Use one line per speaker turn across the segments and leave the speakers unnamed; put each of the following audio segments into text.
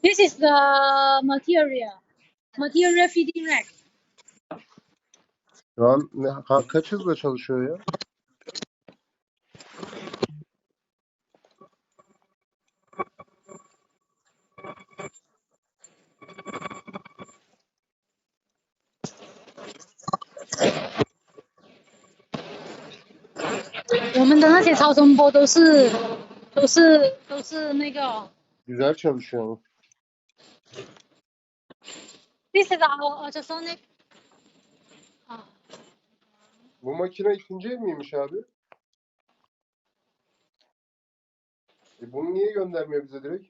This is the material feeding rack.
Şu an kaç hızla çalışıyor ya? Güzel çalışıyor mu?
This is our ultrasonic.
Bu makine ikinci el miymiş abi? Bunu niye göndermiyor bize direkt?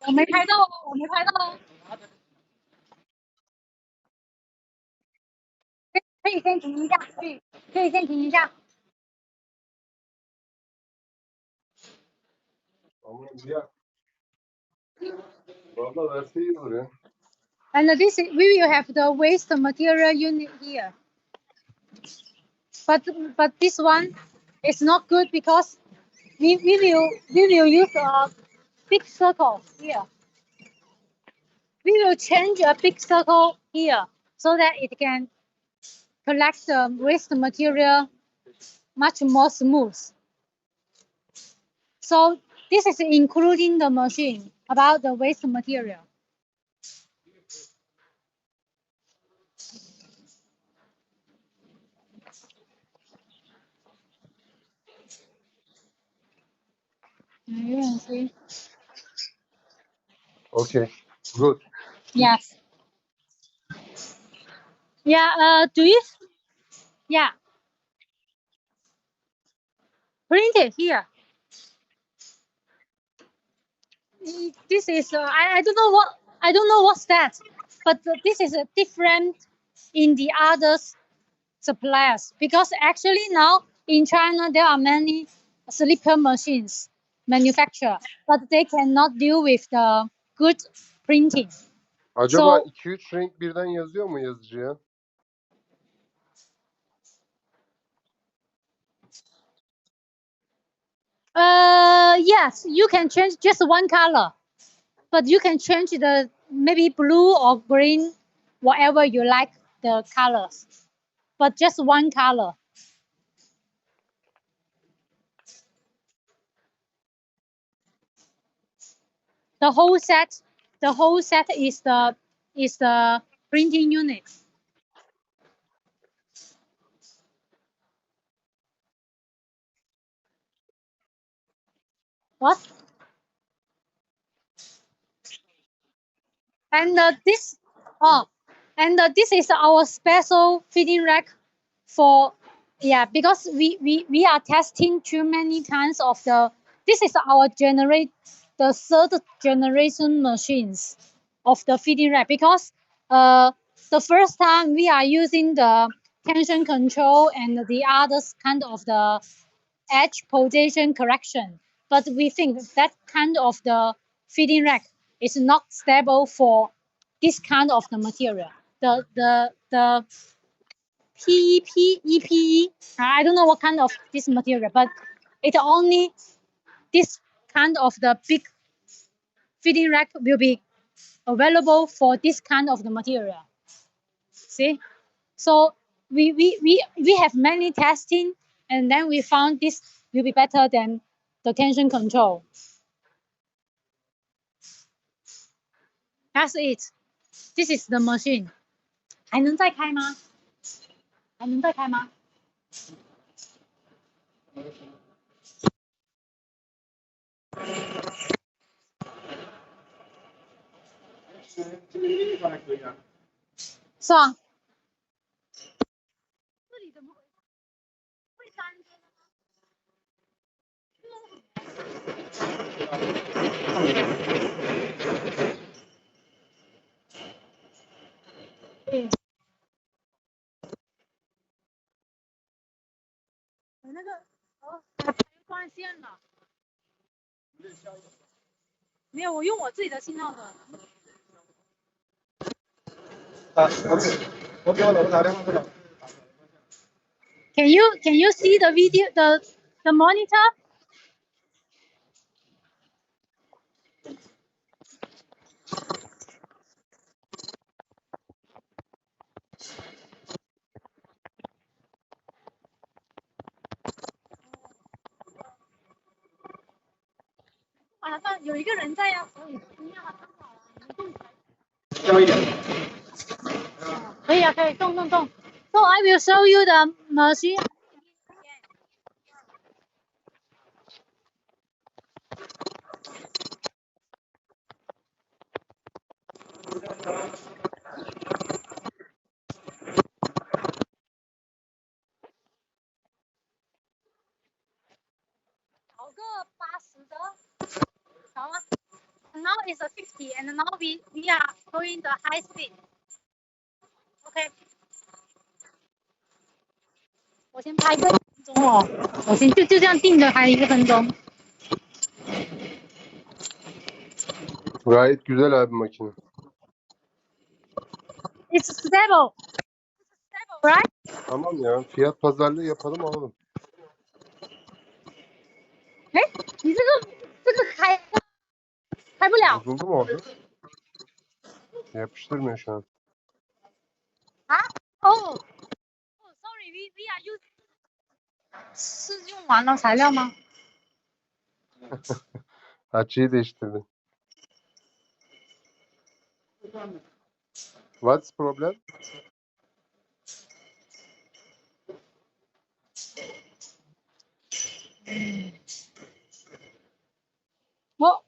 我没拍到，我没拍到。可以先停一下，可以先停一下。
Ama ya. Vallahi verse iyi olur ya.
And this is, we will have the waste material unit here. But this one is not good because we will use a big circle here. We will change a big circle here so that it can collect the waste material much more smooth. So this is including the machine about the waste material. You can see.
Okay, good.
Yes. Yeah. Do you? Yeah. Print it here. This is I don't know what's that, but this is different in the other suppliers because actually now in China there are many slipper machines manufactured, but they cannot deal with the good printing.
Acaba
So,
2-3 renk birden yazıyor mu yazıcıya?
yes, you can change just one color, but you can change the maybe blue or green, whatever you like the colors, but just one color. The whole set is the printing unit. What? And this is our special feeding rack for because we are testing too many kinds of this is our the third generation machines of the feeding rack because the first time we are using the tension control and the others kind of the edge position correction, but we think that kind of the feeding rack is not stable for this kind of the material. The PEP, EPE, I don't know what kind of this material, but it only this kind of the big feeding rack will be available for this kind of the material. See, so we have many testing, and then we found this will be better than the tension control. That's it. This is the machine. 还能再开吗？还能再开吗？是啊。这里怎么会删着呢？我那个断线了。没有，我用我自己的信号的。我给我老婆打电话过来。Can you see the video the monitor? 麻烦有一个人在呀，所以今天好像好了。
要一点。
可以啊，可以动。So I will show you the machine. Now it's a 50, and now we are going the high speed. Okay. 我先拍1分钟哦，我先就这样定着拍1分钟。
Gayet güzel abi makine.
It's stable, right?
Tamam ya. Fiyat pazarlığı yapalım alalım.
哎，你这个开不了
Bozuldu mu orada? Yapıştırmıyor şu an.
啊？Oh, sorry, we are using 是用完了材料吗？
Açıyı değiştirdim. What's problem?
我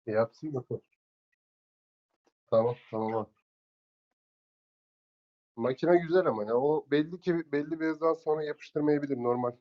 Yapsın bakalım. Tamam abi. Makine güzel ama ya o belli ki belli bir hızdan sonra yapıştırmayabilir normal.